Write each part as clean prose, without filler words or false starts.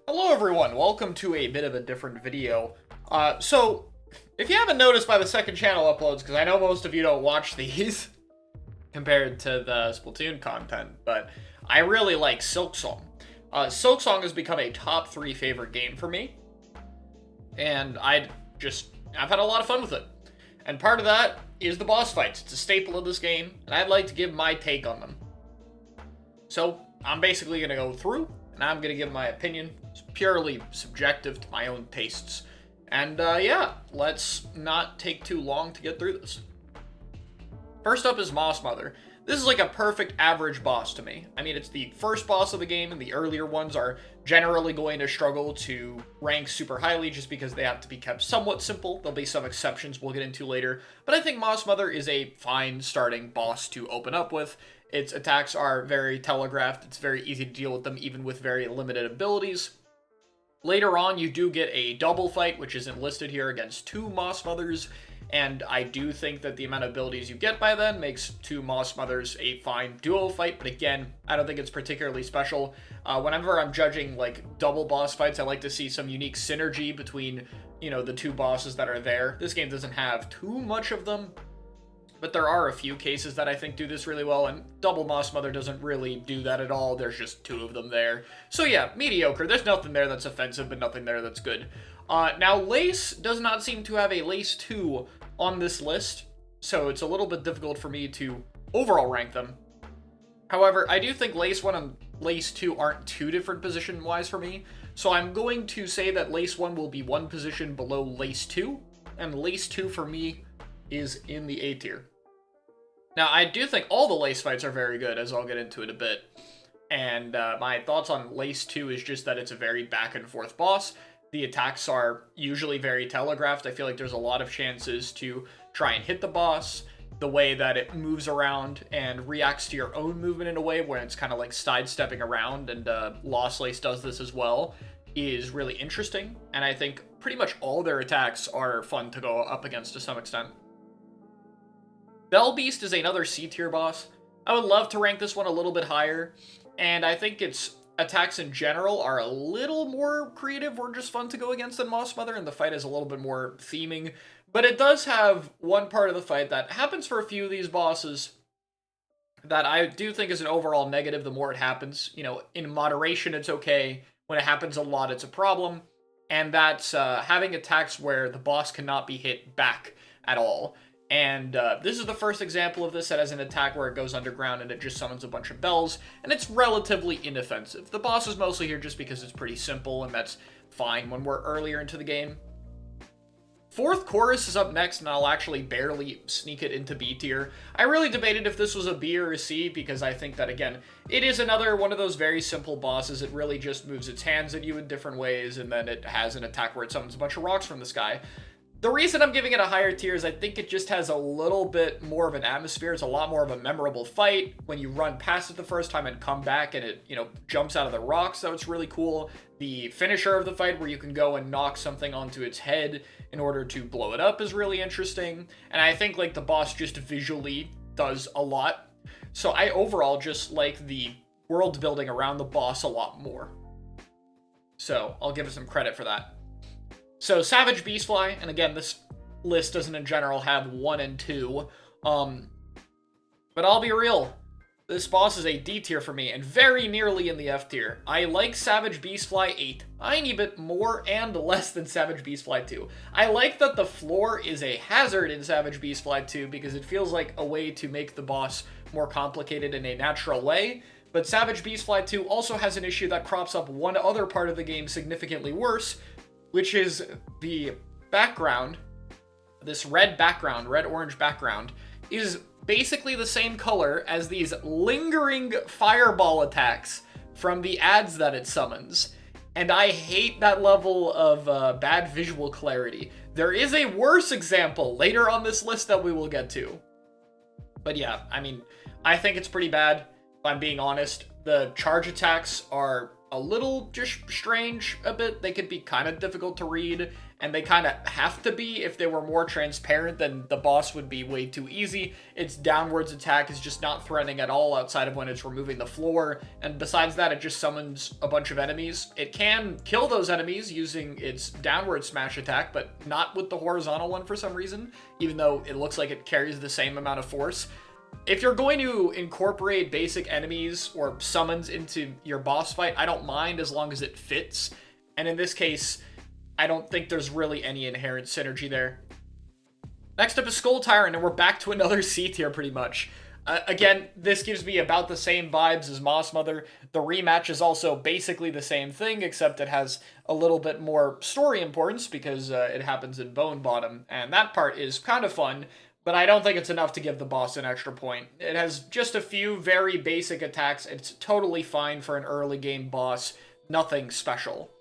Hello everyone, welcome to a bit of a different video. So, if you haven't noticed by the second channel uploads, because I know most of you don't watch these, compared to the Splatoon content, but I really like Silksong. Silksong has become a top 3 favorite game for me, and I've had a lot of fun with it. And part of that is the boss fights. It's a staple of this game, and I'd like to give my take on them. So, I'm basically going to go through, and I'm going to give my opinion. It's purely subjective to my own tastes. And yeah, let's not take too long to get through this. First up is Moss Mother. This is like a perfect average boss to me. I mean, it's the first boss of the game, and the earlier ones are generally going to struggle to rank super highly just because they have to be kept somewhat simple. There'll be some exceptions we'll get into later, but I think Moss Mother is a fine starting boss to open up with. Its attacks are very telegraphed. It's very easy to deal with them, even with very limited abilities. Later on, you do get a double fight, which isn't listed here, against 2 Moss Mothers, and I do think that the amount of abilities you get by then makes 2 Moss Mothers a fine duo fight, but again, I don't think it's particularly special. Whenever I'm judging, like, double boss fights, I like to see some unique synergy between, you know, the 2 bosses that are there. This game doesn't have too much of them, but there are a few cases that I think do this really well, and Double Moss Mother doesn't really do that at all. There's just 2 of them there. So yeah, mediocre. There's nothing there that's offensive, but nothing there that's good. Now, Lace does not seem to have a Lace 2 on this list, so it's a little bit difficult for me to overall rank them. However, I do think Lace 1 and Lace 2 aren't too different position-wise for me, so I'm going to say that Lace 1 will be 1 position below Lace 2, and Lace 2 for me is in the A tier. Now, I do think all the Lace fights are very good, as I'll get into it a bit. And my thoughts on Lace 2 is just that it's a very back-and-forth boss. The attacks are usually very telegraphed. I feel like there's a lot of chances to try and hit the boss. The way that it moves around and reacts to your own movement in a way where it's kind of like sidestepping around, and Lost Lace does this as well, is really interesting. And I think pretty much all their attacks are fun to go up against to some extent. Bell Beast is another C-tier boss. I would love to rank this one a little bit higher, and I think its attacks in general are a little more creative or just fun to go against than Moss Mother, and the fight is a little bit more theming. But it does have one part of the fight that happens for a few of these bosses that I do think is an overall negative the more it happens. You know, in moderation it's okay. When it happens a lot, it's a problem. And that's having attacks where the boss cannot be hit back at all. And this is the first example of this that has an attack where it goes underground and it just summons a bunch of bells, and it's relatively inoffensive. The boss is mostly here just because it's pretty simple, and that's fine when we're earlier into the game. Fourth Chorus is up next, and I'll actually barely sneak it into B tier. I really debated if this was a B or a C, because I think that, again, it is another one of those very simple bosses. It really just moves its hands at you in different ways, and then it has an attack where it summons a bunch of rocks from the sky. The reason I'm giving it a higher tier is I think it just has a little bit more of an atmosphere. It's a lot more of a memorable fight when you run past it the first time and come back and it, you know, jumps out of the rocks, so it's really cool. The finisher of the fight where you can go and knock something onto its head in order to blow it up is really interesting. And I think, like, the boss just visually does a lot. So I overall just like the world building around the boss a lot more. So I'll give it some credit for that. So, Savage Beastfly, and again, this list doesn't in general have 1 and 2, but I'll be real, this boss is a D tier for me, and very nearly in the F tier. I like Savage Beastfly a tiny bit more and less than Savage Beastfly 2. I like that the floor is a hazard in Savage Beastfly 2, because it feels like a way to make the boss more complicated in a natural way, but Savage Beastfly 2 also has an issue that crops up one other part of the game significantly worse, which is the background. This red-orange background, is basically the same color as these lingering fireball attacks from the ads that it summons. And I hate that level of bad visual clarity. There is a worse example later on this list that we will get to. But yeah, I mean, I think it's pretty bad, if I'm being honest. The charge attacks are a little just strange a bit. They could be kind of difficult to read, and they kind of have to be. If they were more transparent, then the boss would be way too easy. Its downwards attack is just not threatening at all outside of when it's removing the floor, and besides that, it just summons a bunch of enemies. It can kill those enemies using its downward smash attack, but not with the horizontal one for some reason, even though it looks like it carries the same amount of force. If you're going to incorporate basic enemies or summons into your boss fight, I don't mind as long as it fits. And in this case, I don't think there's really any inherent synergy there. Next up is Skull Tyrant, and we're back to another C tier pretty much. Again, this gives me about the same vibes as Moss Mother. The rematch is also basically the same thing, except it has a little bit more story importance because it happens in Bone Bottom, and that part is kind of fun. But I don't think it's enough to give the boss an extra point. It has just a few very basic attacks. It's totally fine for an early game boss. Nothing special.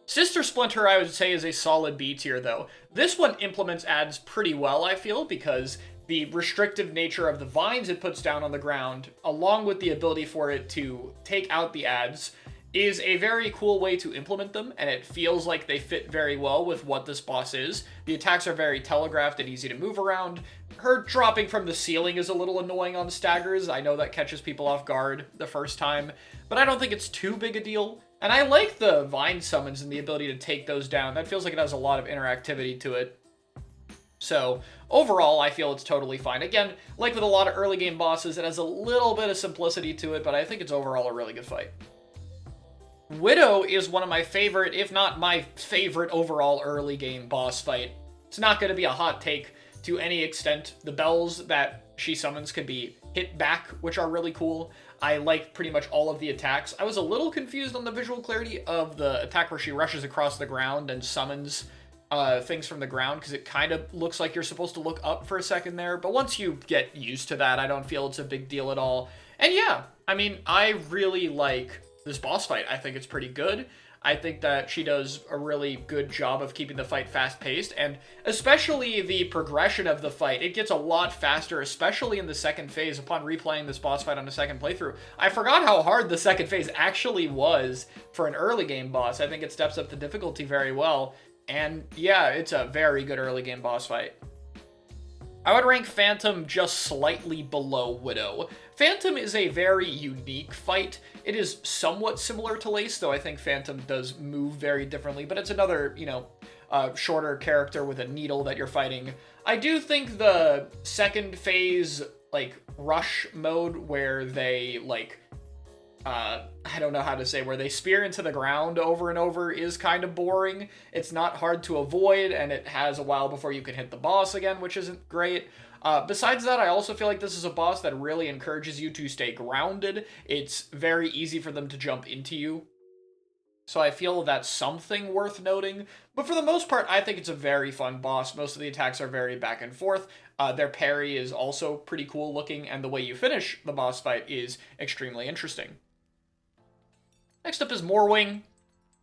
Sister Splinter, I would say, is a solid B tier, though. This one implements ads pretty well, I feel, because the restrictive nature of the vines it puts down on the ground, along with the ability for it to take out the ads, is a very cool way to implement them, and it feels like they fit very well with what this boss is. The attacks are very telegraphed and easy to move around. Her dropping from the ceiling is a little annoying on staggers. I know that catches people off guard the first time, but I don't think it's too big a deal. And I like the vine summons and the ability to take those down. That feels like it has a lot of interactivity to it. So, overall, I feel it's totally fine. Again, like with a lot of early game bosses, it has a little bit of simplicity to it, but I think it's overall a really good fight. Widow is one of my favorite, if not my favorite overall early game boss fight. It's not going to be a hot take to any extent. The bells that she summons can be hit back, which are really cool. I like pretty much all of the attacks. I was a little confused on the visual clarity of the attack where she rushes across the ground and summons things from the ground, because it kind of looks like you're supposed to look up for a second there. But once you get used to that, I don't feel it's a big deal at all. And yeah, I mean, I really like this boss fight. I think it's pretty good. I think that she does a really good job of keeping the fight fast-paced, and especially the progression of the fight. It gets a lot faster, especially in the second phase upon replaying this boss fight on a second playthrough. I forgot how hard the second phase actually was for an early game boss. I think it steps up the difficulty very well, and yeah, it's a very good early game boss fight. I would rank Phantom just slightly below Widow. Phantom is a very unique fight. It is somewhat similar to Lace, though I think Phantom does move very differently, but it's another, shorter character with a needle that you're fighting. I do think the second phase, rush mode where they, I don't know how to say, where they spear into the ground over and over is kind of boring. It's not hard to avoid, and it has a while before you can hit the boss again, which isn't great. Besides that, I also feel like this is a boss that really encourages you to stay grounded. It's very easy for them to jump into you. So I feel that's something worth noting. But for the most part, I think it's a very fun boss. Most of the attacks are very back and forth. Their parry is also pretty cool looking, and the way you finish the boss fight is extremely interesting. Next up is Morwing.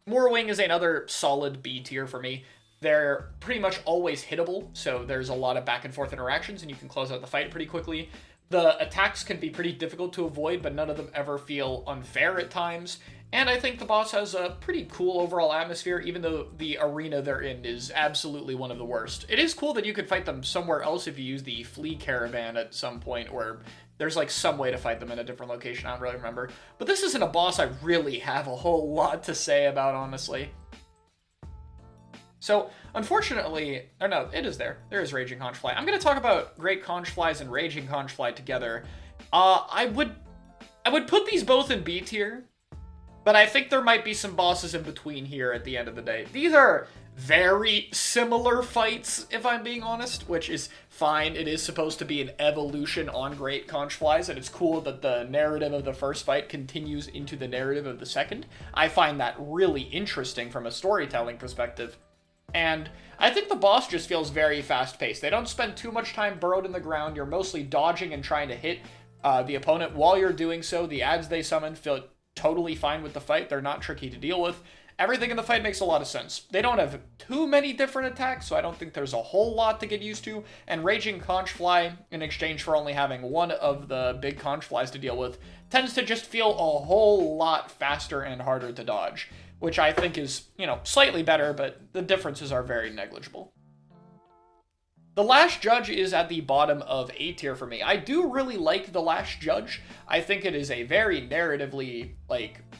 Morwing is another solid B tier for me. They're pretty much always hittable, so there's a lot of back and forth interactions, and you can close out the fight pretty quickly. The attacks can be pretty difficult to avoid, but none of them ever feel unfair at times. And I think the boss has a pretty cool overall atmosphere, even though the arena they're in is absolutely one of the worst. It is cool that you could fight them somewhere else if you use the Flea Caravan at some point, or there's some way to fight them in a different location, I don't really remember. But this isn't a boss I really have a whole lot to say about, honestly. So, unfortunately, or no, it is there. There is Raging Conchfly. I'm going to talk about Great Conchflies and Raging Conchfly together. I would put these both in B tier, but I think there might be some bosses in between here at the end of the day. These are very similar fights, if I'm being honest, which is fine. It is supposed to be an evolution on Great Conchflies, and it's cool that the narrative of the first fight continues into the narrative of the second. I find that really interesting from a storytelling perspective. And I think the boss just feels very fast-paced. They don't spend too much time burrowed in the ground. You're mostly dodging and trying to hit the opponent while you're doing so. The ads they summon feel totally fine with the fight. They're not tricky to deal with. Everything in the fight makes a lot of sense. They don't have too many different attacks, so I don't think there's a whole lot to get used to. And Raging Conchfly, in exchange for only having one of the big Conchflies to deal with, tends to just feel a whole lot faster and harder to dodge, which I think is, slightly better, but the differences are very negligible. The Last Judge is at the bottom of A tier for me. I do really like The Last Judge. I think it is a very narratively,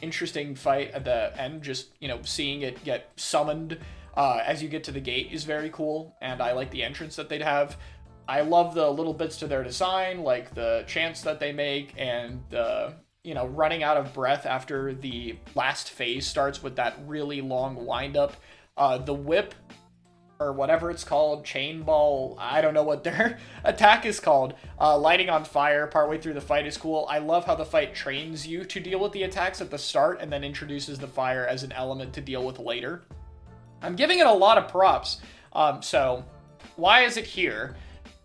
interesting fight at the end. Just, seeing it get summoned as you get to the gate is very cool, and I like the entrance that they'd have. I love the little bits to their design, like the chants that they make, and the, running out of breath after the last phase starts with that really long wind-up. The whip, or whatever it's called, chain ball, I don't know what their attack is called, lighting on fire partway through the fight is cool. I love how the fight trains you to deal with the attacks at the start and then introduces the fire as an element to deal with later. I'm giving it a lot of props, so why is it here?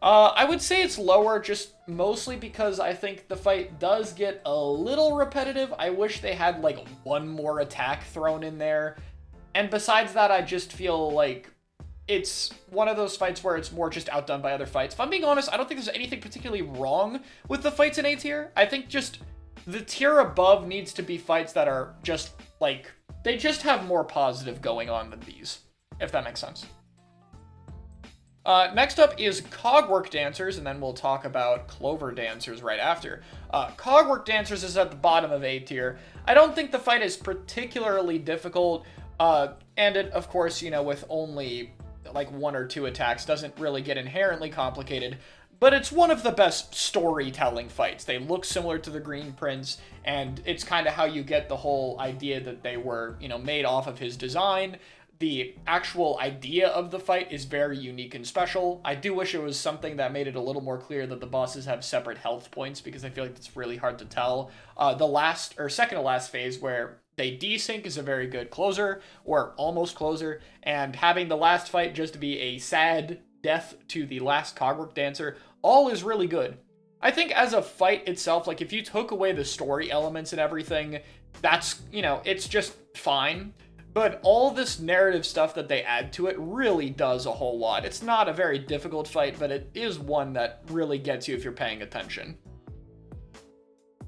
I would say it's lower just mostly because I think the fight does get a little repetitive. I wish they had one more attack thrown in there. And besides that, I just feel like it's one of those fights where it's more just outdone by other fights. If I'm being honest, I don't think there's anything particularly wrong with the fights in A tier. I think just the tier above needs to be fights that are just, they just have more positive going on than these, if that makes sense. Next up is Cogwork Dancers, and then we'll talk about Clover Dancers right after. Cogwork Dancers is at the bottom of A tier. I don't think the fight is particularly difficult, and it, of course, with only one or two attacks, doesn't really get inherently complicated, but it's one of the best storytelling fights. They look similar to the Green Prince, and it's kind of how you get the whole idea that they were, made off of his design. The actual idea of the fight is very unique and special. I do wish it was something that made it a little more clear that the bosses have separate health points, because I feel like it's really hard to tell. The second to last phase where they desync is a very good closer, or almost closer, and having the last fight just be a sad death to the last Cogwork Dancer, all is really good. I think as a fight itself, if you took away the story elements and everything, that's, it's just fine. But all this narrative stuff that they add to it really does a whole lot. It's not a very difficult fight, but it is one that really gets you if you're paying attention.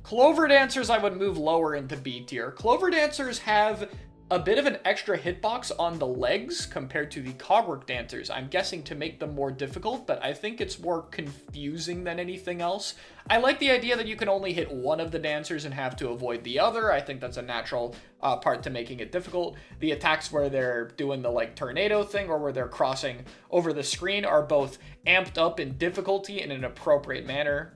Clover Dancers I would move lower into B tier. Clover Dancers have a bit of an extra hitbox on the legs compared to the Cogwork Dancers. I'm guessing to make them more difficult, but I think it's more confusing than anything else. I like the idea that you can only hit one of the dancers and have to avoid the other. I think that's a natural part to making it difficult. The attacks where they're doing the tornado thing or where they're crossing over the screen are both amped up in difficulty in an appropriate manner.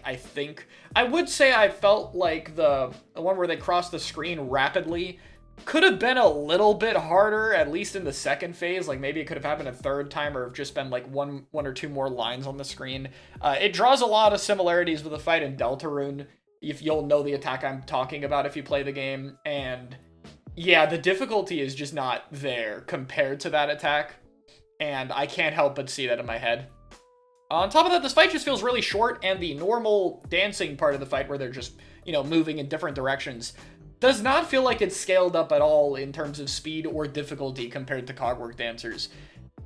I think. I would say I felt like the one where they cross the screen rapidly could have been a little bit harder, at least in the second phase. Maybe it could have happened a third time, or just been one or two more lines on the screen. It draws a lot of similarities with the fight in Deltarune, if you'll know the attack I'm talking about if you play the game. And yeah, the difficulty is just not there compared to that attack, and I can't help but see that in my head. On top of that, this fight just feels really short, and the normal dancing part of the fight where they're just, moving in different directions does not feel like it's scaled up at all in terms of speed or difficulty compared to Cogwork Dancers.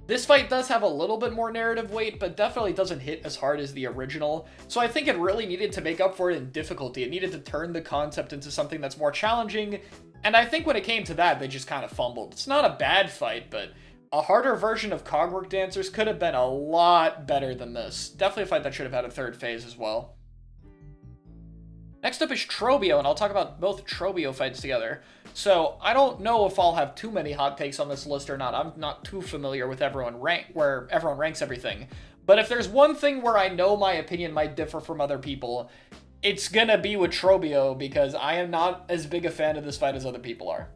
This fight does have a little bit more narrative weight, but definitely doesn't hit as hard as the original, so I think it really needed to make up for it in difficulty. It needed to turn the concept into something that's more challenging, and I think when it came to that, they just kind of fumbled. It's not a bad fight, but a harder version of Cogwork Dancers could have been a lot better than this. Definitely a fight that should have had a third phase as well. Next up is Trobio, and I'll talk about both Trobio fights together. So, I don't know if I'll have too many hot takes on this list or not. I'm not too familiar with where everyone ranks everything. But if there's one thing where I know my opinion might differ from other people, it's gonna be with Trobio, because I am not as big a fan of this fight as other people are.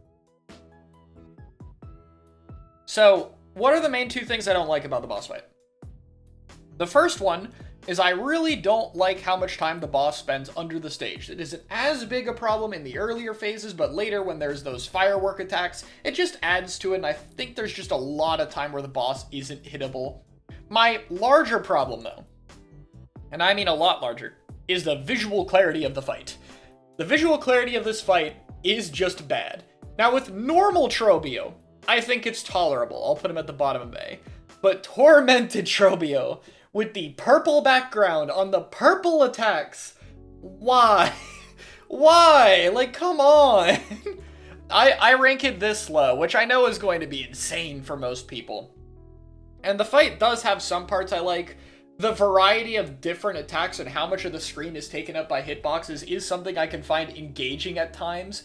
So, what are the main two things I don't like about the boss fight? The first one is I really don't like how much time the boss spends under the stage. It isn't as big a problem in the earlier phases, but later when there's those firework attacks, it just adds to it, and I think there's just a lot of time where the boss isn't hittable. My larger problem, though, and I mean a lot larger, is the visual clarity of the fight. The visual clarity of this fight is just bad. Now with normal Trobio, I think it's tolerable. I'll put him at the bottom of A. But Tormented Trobio, with the purple background on the purple attacks, why? Why? Like, come on. I rank it this low, which I know is going to be insane for most people. And the fight does have some parts I like. The variety of different attacks and how much of the screen is taken up by hitboxes is something I can find engaging at times.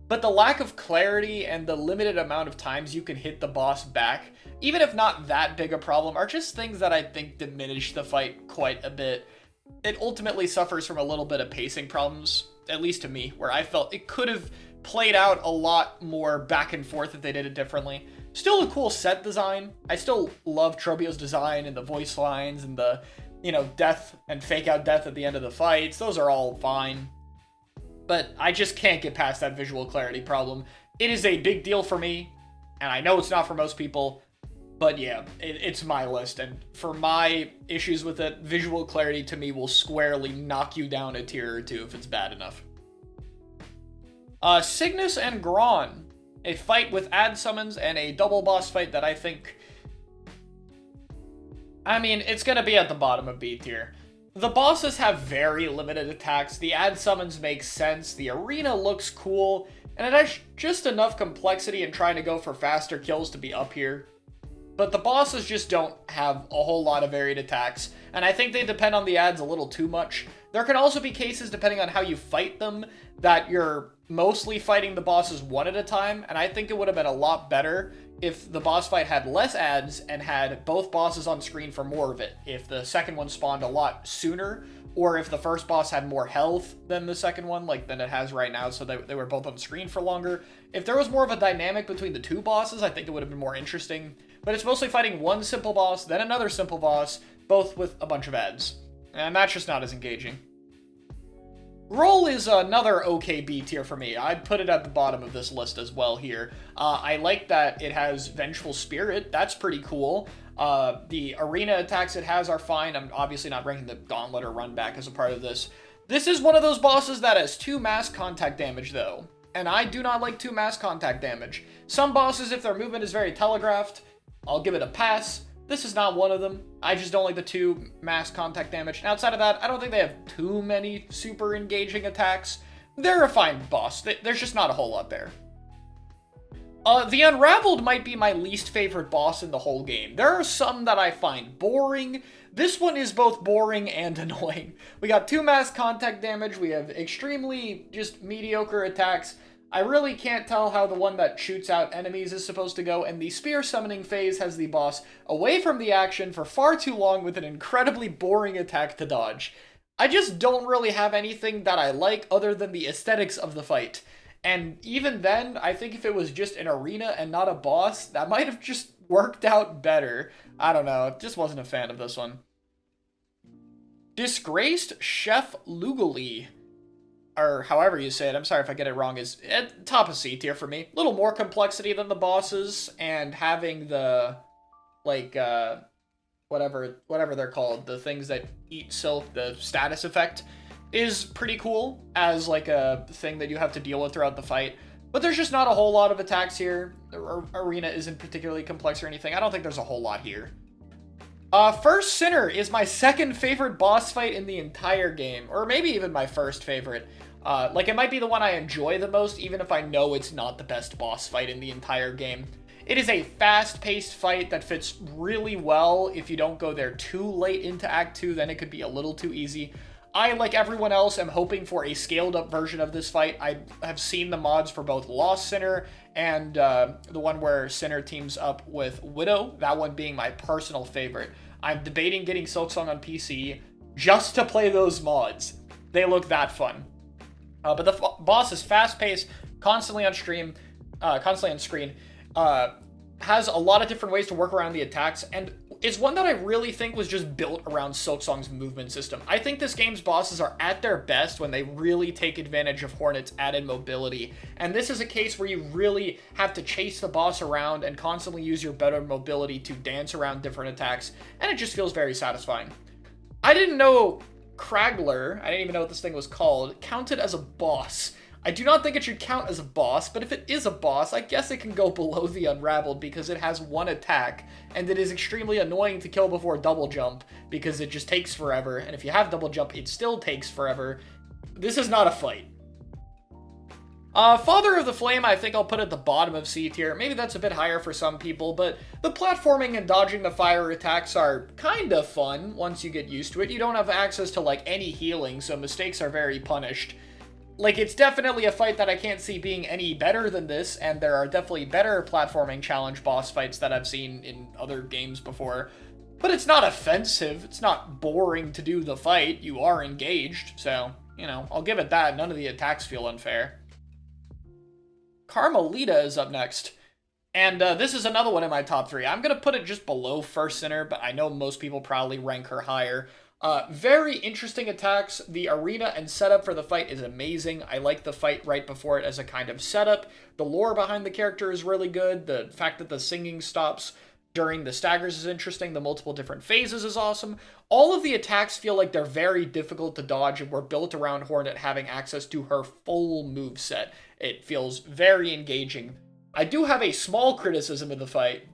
But the lack of clarity and the limited amount of times you can hit the boss back, even if not that big a problem, are just things that I think diminish the fight quite a bit. It ultimately suffers from a little bit of pacing problems, at least to me, where I felt it could have played out a lot more back and forth if they did it differently. Still a cool set design. I still love Trobio's design and the voice lines and the, death and fake out death at the end of the fights. Those are all fine. But I just can't get past that visual clarity problem. It is a big deal for me, and I know it's not for most people, but yeah, it's my list. And for my issues with it, visual clarity to me will squarely knock you down a tier or two if it's bad enough. Cygnus and Gron. A fight with ad summons and a double boss fight that I think... it's gonna be at the bottom of B tier. The bosses have very limited attacks, the ad summons make sense, the arena looks cool, and it has just enough complexity in trying to go for faster kills to be up here. But the bosses just don't have a whole lot of varied attacks, and I think they depend on the ads a little too much. There can also be cases, depending on how you fight them, that you're mostly fighting the bosses one at a time, and I think it would have been a lot better if the boss fight had less ads and had both bosses on screen for more of it. If the second one spawned a lot sooner, or if the first boss had more health than the second one, than it has right now, so they were both on screen for longer. If there was more of a dynamic between the two bosses, I think it would have been more interesting. But it's mostly fighting one simple boss, then another simple boss, both with a bunch of ads. And that's just not as engaging. Roll is another okay B tier for me. I'd put it at the bottom of this list as well here. I like that it has Vengeful Spirit. That's pretty cool. The arena attacks it has are fine. I'm obviously not ranking the Gauntlet or Run Back as a part of this. This is one of those bosses that has 2 mass contact damage, though. And I do not like 2 mass contact damage. Some bosses, if their movement is very telegraphed, I'll give it a pass. This is not one of them. I just don't like the 2 mass contact damage. And outside of that, I don't think they have too many super engaging attacks. They're a fine boss. There's just not a whole lot there. The Unraveled might be my least favorite boss in the whole game. There are some that I find boring. This one is both boring and annoying. We got 2 mass contact damage. We have extremely just mediocre attacks. I really can't tell how the one that shoots out enemies is supposed to go, and the spear summoning phase has the boss away from the action for far too long with an incredibly boring attack to dodge. I just don't really have anything that I like other than the aesthetics of the fight. And even then, I think if it was just an arena and not a boss, that might have just worked out better. I don't know, just wasn't a fan of this one. Disgraced Chef Lugoli, or however you say it, I'm sorry if I get it wrong, is at top of C tier for me. A little more complexity than the bosses, and having the, whatever they're called, the things that eat silk, the status effect, is pretty cool as, a thing that you have to deal with throughout the fight. But there's just not a whole lot of attacks here. The arena isn't particularly complex or anything. I don't think there's a whole lot here. First Sinner is my second favorite boss fight in the entire game, or maybe even my first favorite. It might be the one I enjoy the most, even if I know it's not the best boss fight in the entire game. It is a fast-paced fight that fits really well. If you don't go there too late into Act 2, then it could be a little too easy. I, like everyone else, am hoping for a scaled-up version of this fight. I have seen the mods for both Lost Sinner and the one where Sinner teams up with Widow, that one being my personal favorite. I'm debating getting Silksong on PC just to play those mods. They look that fun. But the boss is fast-paced, constantly on screen, has a lot of different ways to work around the attacks, and is one that I really think was just built around Silksong's movement system. I think this game's bosses are at their best when they really take advantage of Hornet's added mobility, and this is a case where you really have to chase the boss around and constantly use your better mobility to dance around different attacks, and it just feels very satisfying. I didn't know Kragler, I didn't even know what this thing was called, counted as a boss. I do not think it should count as a boss, but if it is a boss, I guess it can go below the Unraveled because it has one attack, and it is extremely annoying to kill before double jump because it just takes forever, and if you have double jump, it still takes forever. This is not a fight. Father of the Flame, I think I'll put at the bottom of C tier. Maybe that's a bit higher for some people, but the platforming and dodging the fire attacks are kind of fun once you get used to it. You don't have access to, like, any healing, so mistakes are very punished. Like, it's definitely a fight that I can't see being any better than this, and there are definitely better platforming challenge boss fights that I've seen in other games before. But it's not offensive, it's not boring to do the fight, you are engaged, so, you know, I'll give it that. None of the attacks feel unfair. Carmelita is up next, and this is another one in my top 3. I'm going to put it just below First Sinner, but I know most people probably rank her higher. Very interesting attacks. The arena and setup for the fight is amazing. I like the fight right before it as a kind of setup. The lore behind the character is really good. The fact that the singing stops during the staggers is interesting. The multiple different phases is awesome. All of the attacks feel like they're very difficult to dodge and were built around Hornet having access to her full moveset. It feels very engaging. I do have a small criticism of the fight,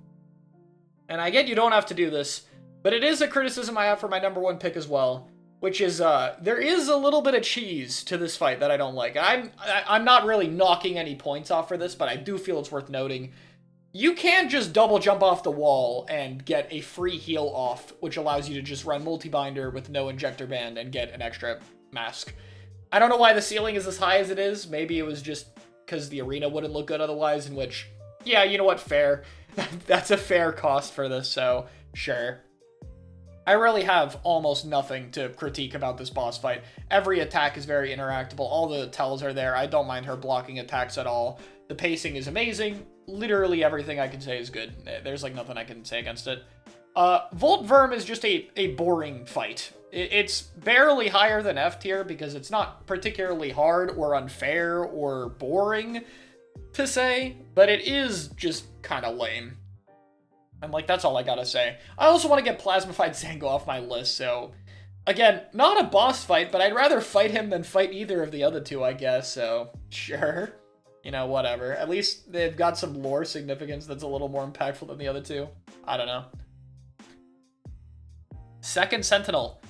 and I get you don't have to do this, but it is a criticism I have for my number 1 pick as well, which is, there is a little bit of cheese to this fight that I don't like. I'm not really knocking any points off for this, but I do feel it's worth noting. You can just double jump off the wall and get a free heal off, which allows you to just run multi-binder with no injector band and get an extra mask. I don't know why the ceiling is as high as it is. Maybe it was just because the arena wouldn't look good otherwise, in which, yeah, you know what, fair. That's a fair cost for this, so sure. I really have almost nothing to critique about this boss fight. Every attack is very interactable. All the tells are there. I don't mind her blocking attacks at all. The pacing is amazing. Literally everything I can say is good. There's like nothing I can say against it. Voltverm is just a boring fight. It's barely higher than F tier because it's not particularly hard or unfair or boring to say, but it is just kind of lame. And, like, that's all I gotta say. I also want to get Plasmified Zango off my list, so... Again, not a boss fight, but I'd rather fight him than fight either of the other two, I guess, so... Sure. You know, whatever. At least they've got some lore significance that's a little more impactful than the other two. I don't know. Second Sentinel.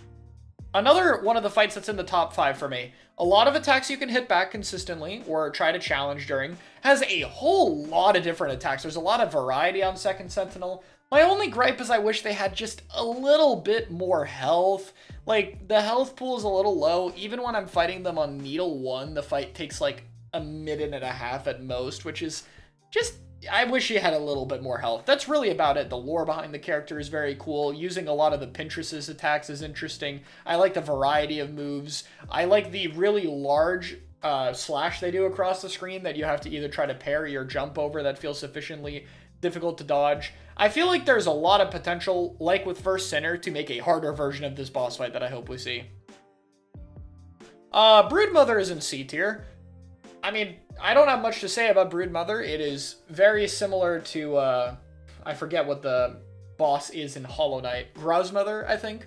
Another one of the fights that's in the top 5 for me. A lot of attacks you can hit back consistently or try to challenge during. Has a whole lot of different attacks. There's a lot of variety on Second Sentinel. My only gripe is I wish they had just a little bit more health. Like, the health pool is a little low. Even when I'm fighting them on Needle 1, the fight takes like a minute and a half at most, which is just... I wish he had a little bit more health. That's really about it. The lore behind the character is very cool. Using a lot of the Pinterest's attacks is interesting. I like the variety of moves. I like the really large slash they do across the screen that you have to either try to parry or jump over that feels sufficiently difficult to dodge. I feel like there's a lot of potential, like with First Sinner, to make a harder version of this boss fight that I hope we see. Broodmother is in C tier. I mean, I don't have much to say about Broodmother. It is very similar to, I forget what the boss is in Hollow Knight. Grozmother, I think,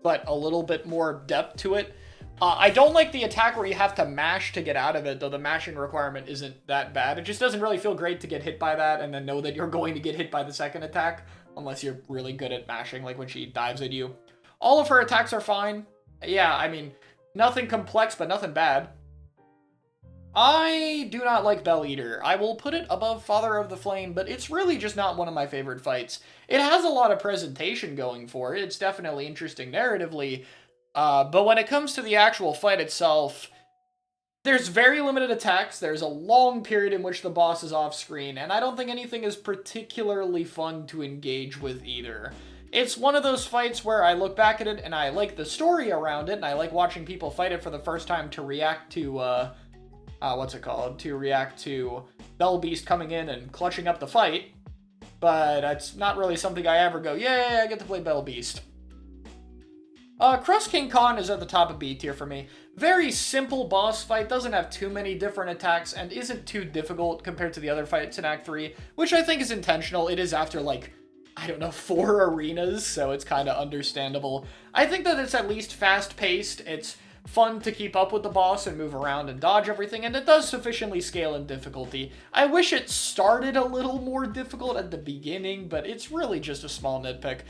but a little bit more depth to it. I don't like the attack where you have to mash to get out of it, though the mashing requirement isn't that bad. It just doesn't really feel great to get hit by that and then know that you're going to get hit by the second attack, unless you're really good at mashing, like when she dives at you. All of her attacks are fine. Yeah, I mean, nothing complex, but nothing bad. I do not like Bell Eater. I will put it above Father of the Flame, but it's really just not one of my favorite fights. It has a lot of presentation going for it. It's definitely interesting narratively, but when it comes to the actual fight itself, there's very limited attacks. There's a long period in which the boss is off screen, and I don't think anything is particularly fun to engage with either. It's one of those fights where I look back at it and I like the story around it, and I like watching people fight it for the first time to react to, to react to Bell Beast coming in and clutching up the fight, but it's not really something I ever go, yay, I get to play Bell Beast. Crust King Khan is at the top of B tier for me. Very simple boss fight, doesn't have too many different attacks, and isn't too difficult compared to the other fights in Act 3, which I think is intentional. It is after, like, I don't know, 4 arenas, so it's kind of understandable. I think that it's at least fast-paced, it's fun to keep up with the boss and move around and dodge everything, and it does sufficiently scale in difficulty. I wish it started a little more difficult at the beginning, but it's really just a small nitpick.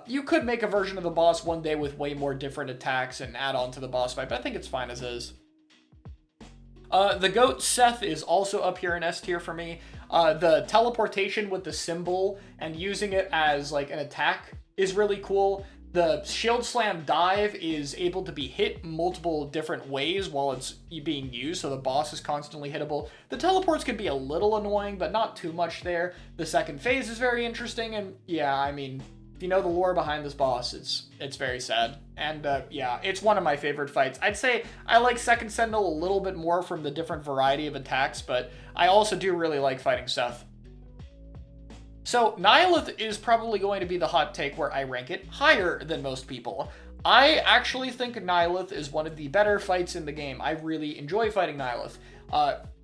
You could make a version of the boss one day with way more different attacks and add on to the boss fight, but I think it's fine as is. The goat Seth is also up here in S tier for me. The teleportation with the symbol and using it as like an attack is really cool. The shield slam dive is able to be hit multiple different ways while it's being used, so the boss is constantly hittable. The teleports can be a little annoying, but not too much there. The second phase is very interesting, and yeah, I mean, if you know the lore behind this boss, it's very sad. And yeah, it's one of my favorite fights. I'd say I like Second Sentinel a little bit more from the different variety of attacks, but I also do really like fighting Seth. So Nihilith is probably going to be the hot take where I rank it higher than most people. I actually think Nihilith is one of the better fights in the game. I really enjoy fighting Nihilith.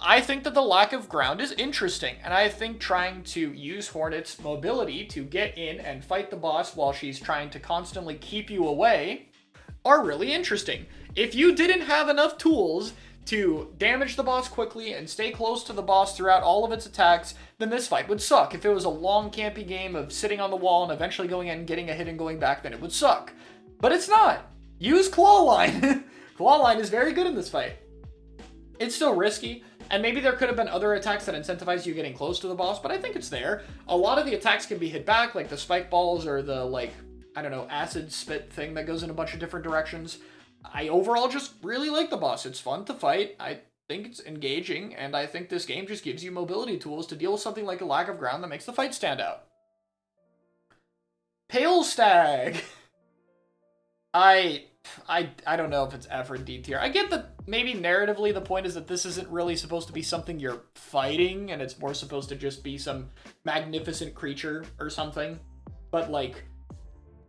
I think that the lack of ground is interesting, and I think trying to use Hornet's mobility to get in and fight the boss while she's trying to constantly keep you away are really interesting. If you didn't have enough tools to damage the boss quickly and stay close to the boss throughout all of its attacks, then this fight would suck. If it was a long campy game of sitting on the wall and eventually going in, getting a hit and going back, then it would suck. But it's not. Use Clawline. Clawline is very good in this fight. It's still risky, and maybe there could have been other attacks that incentivize you getting close to the boss, but I think it's there. A lot of the attacks can be hit back, like the spike balls or the, like, I don't know, acid spit thing that goes in a bunch of different directions. I overall just really like the boss. It's fun to fight. I think it's engaging, and I think this game just gives you mobility tools to deal with something like a lack of ground that makes the fight stand out. Pale Stag. I don't know if it's F or D tier. I get that maybe narratively the point is that this isn't really supposed to be something you're fighting, and it's more supposed to just be some magnificent creature or something. But, like,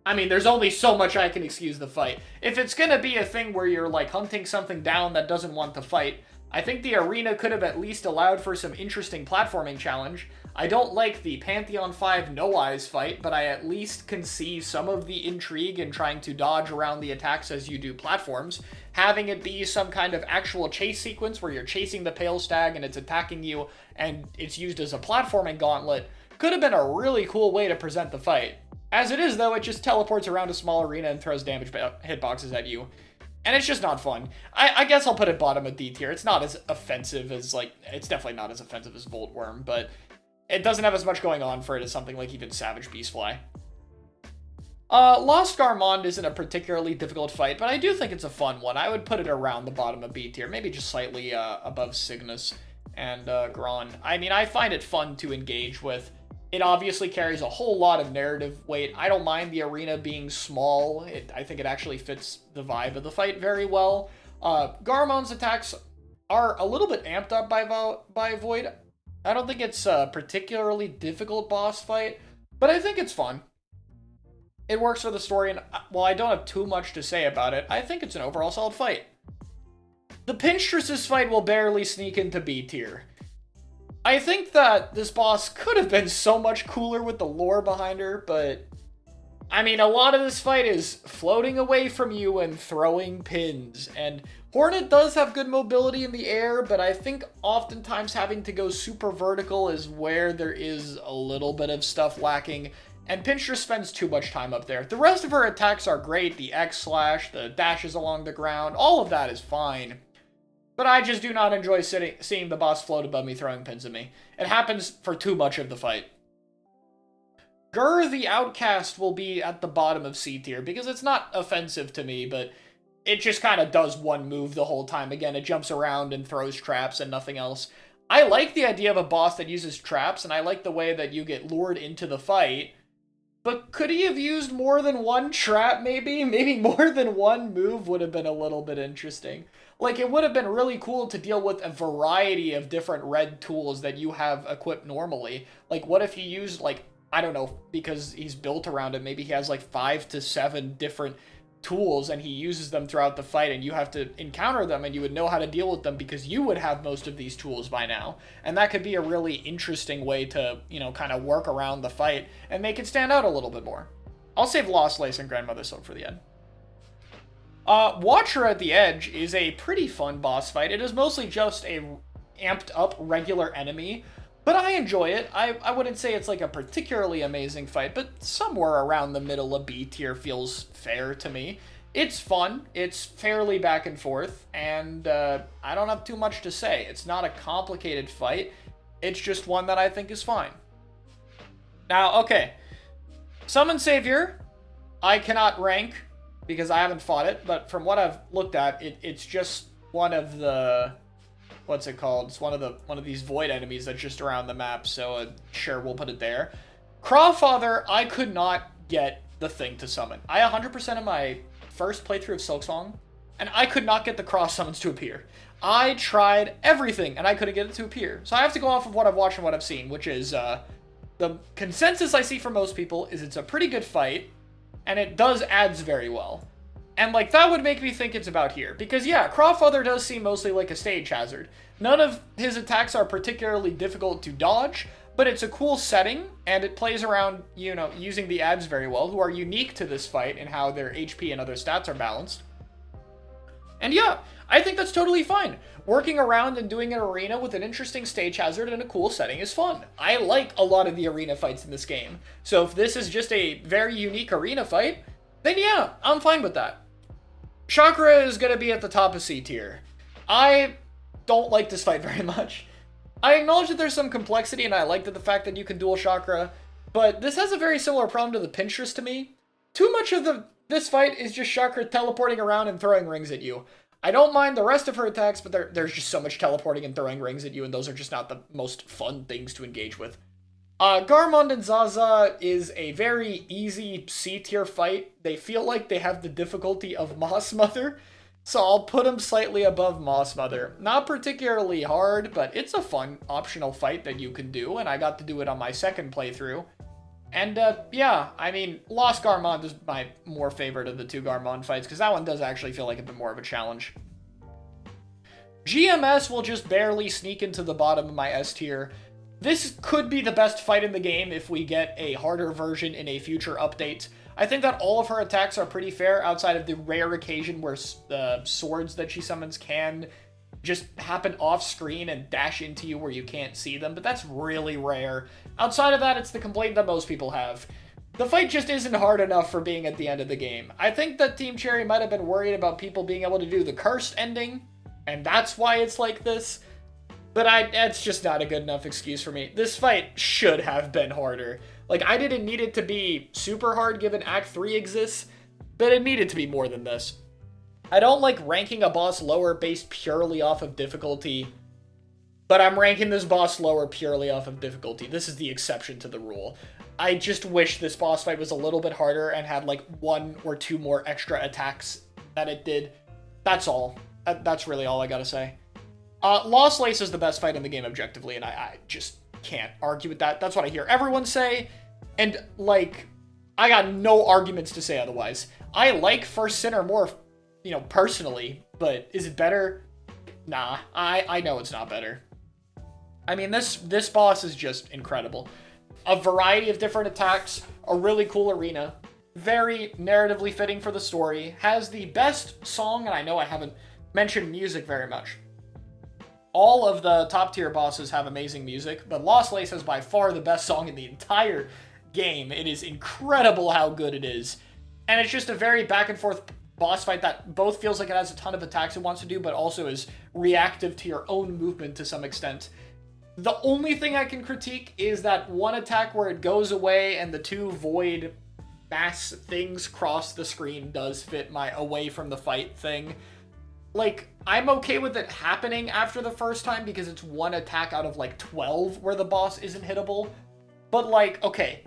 I mean, there's only so much I can excuse the fight. If it's gonna be a thing where you're, like, hunting something down that doesn't want to fight, I think the arena could have at least allowed for some interesting platforming challenge. I don't like the Pantheon 5 No Eyes fight, but I at least can see some of the intrigue in trying to dodge around the attacks as you do platforms. Having it be some kind of actual chase sequence where you're chasing the Pale Stag and it's attacking you and it's used as a platforming gauntlet could have been a really cool way to present the fight. As it is, though, it just teleports around a small arena and throws damage hitboxes at you. And it's just not fun. I guess I'll put it bottom of D tier. It's not as offensive as, like, it's definitely not as offensive as Voltworm, but it doesn't have as much going on for it as something like even Savage Beastfly. Lost Garmond isn't a particularly difficult fight, but I do think it's a fun one. I would put it around the bottom of B tier, maybe just slightly above Cygnus and Gron. I mean, I find it fun to engage with. It obviously carries a whole lot of narrative weight. I don't mind the arena being small. I think it actually fits the vibe of the fight very well. Garmon's attacks are a little bit amped up by Void. I don't think it's a particularly difficult boss fight, but I think it's fun. It works for the story, and while I don't have too much to say about it, I think it's an overall solid fight. The Pinstress's fight will barely sneak into B tier. I think that this boss could have been so much cooler with the lore behind her, but I mean, a lot of this fight is floating away from you and throwing pins, and Hornet does have good mobility in the air, but I think oftentimes having to go super vertical is where there is a little bit of stuff lacking, and Pinstress spends too much time up there. The rest of her attacks are great, the X-Slash, the dashes along the ground, all of that is fine. But I just do not enjoy seeing the boss float above me throwing pins at me. It happens for too much of the fight. Gur the Outcast will be at the bottom of C tier because it's not offensive to me, but it just kind of does one move the whole time. Again, it jumps around and throws traps and nothing else. I like the idea of a boss that uses traps, and I like the way that you get lured into the fight. But could he have used more than one trap, maybe? Maybe more than one move would have been a little bit interesting. Like, it would have been really cool to deal with a variety of different red tools that you have equipped normally. Like, what if he used, like, I don't know, because he's built around it, maybe he has, like, 5 to 7 different tools and he uses them throughout the fight, and you have to encounter them and you would know how to deal with them because you would have most of these tools by now. And that could be a really interesting way to, you know, kind of work around the fight and make it stand out a little bit more. I'll save Lost Lace and Grandmother Silk for the end. Watcher at the Edge is a pretty fun boss fight. It is mostly just a amped up regular enemy, but I enjoy it. I wouldn't say it's like a particularly amazing fight, but somewhere around the middle of B tier feels fair to me. It's fun, it's fairly back and forth, and I don't have too much to say. It's not a complicated fight, it's just one that I think is fine. Now, okay, Summon Savior, I cannot rank because I haven't fought it, but from what I've looked at, it's just one of the... what's it called? It's one of these void enemies that's just around the map, so sure, we'll put it there. Crawfather, I could not get the thing to summon. I 100% in my first playthrough of Silksong, and I could not get the cross summons to appear. I tried everything, and I couldn't get it to appear. So I have to go off of what I've watched and what I've seen, which is, the consensus I see from most people is it's a pretty good fight, and it does adds very well. And, like, that would make me think it's about here. Because, yeah, Crawfather does seem mostly like a stage hazard. None of his attacks are particularly difficult to dodge, but it's a cool setting, and it plays around, you know, using the ads very well, who are unique to this fight in how their HP and other stats are balanced. And yeah, I think that's totally fine. Working around and doing an arena with an interesting stage hazard and a cool setting is fun. I like a lot of the arena fights in this game. So if this is just a very unique arena fight, then yeah, I'm fine with that. Chakra is going to be at the top of C tier. I don't like this fight very much. I acknowledge that there's some complexity, and I like the fact that you can dual chakra, but this has a very similar problem to the Pinterest to me. Too much of this fight is just Chakra teleporting around and throwing rings at you. I don't mind the rest of her attacks, but there's just so much teleporting and throwing rings at you, and those are just not the most fun things to engage with. Garmond and Zaza is a very easy C-tier fight. They feel like they have the difficulty of Moss Mother, so I'll put them slightly above Moss Mother. Not particularly hard, but it's a fun optional fight that you can do, and I got to do it on my second playthrough. And, yeah, I mean, Lost Garmond is my more favorite of the two Garmond fights, because that one does actually feel like a bit more of a challenge. GMS will just barely sneak into the bottom of my S tier. This could be the best fight in the game if we get a harder version in a future update. I think that all of her attacks are pretty fair, outside of the rare occasion where the swords that she summons can just happen off screen and dash into you where you can't see them, but that's really rare. Outside of that, it's the complaint that most people have. The fight just isn't hard enough for being at the end of the game. I think that Team Cherry might have been worried about people being able to do the cursed ending, and that's why it's like this. But that's just not a good enough excuse for me. This fight should have been harder. Like, I didn't need it to be super hard given Act 3 exists, but it needed to be more than this. I don't like ranking a boss lower based purely off of difficulty, but I'm ranking this boss lower purely off of difficulty. This is the exception to the rule. I just wish this boss fight was a little bit harder and had like 1 or 2 more extra attacks that it did. That's all. That's really all I gotta say. Lost Lace is the best fight in the game objectively, and I just can't argue with that. That's what I hear everyone say, and, like, I got no arguments to say otherwise. I like First Sinner more, you know, personally, but is it better? Nah, I know it's not better. I mean, this boss is just incredible. A variety of different attacks, a really cool arena, very narratively fitting for the story, has the best song, and I know I haven't mentioned music very much. All of the top tier bosses have amazing music, but Lost Lace has by far the best song in the entire game. It is incredible how good it is. And it's just a very back and forth boss fight that both feels like it has a ton of attacks it wants to do, but also is reactive to your own movement to some extent. The only thing I can critique is that one attack where it goes away and the 2 void mass things cross the screen does fit my away from the fight thing. Like, I'm okay with it happening after the first time because it's 1 attack out of like 12 where the boss isn't hittable. But like, okay,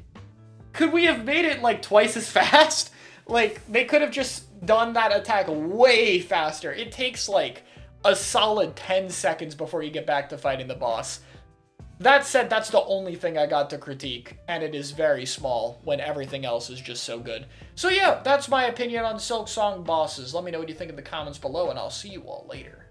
could we have made it like twice as fast? Like, they could have just done that attack way faster. It takes like a solid 10 seconds before you get back to fighting the boss. That said, that's the only thing I got to critique, and it is very small when everything else is just so good. So yeah, that's my opinion on Silksong bosses. Let me know what you think in the comments below, and I'll see you all later.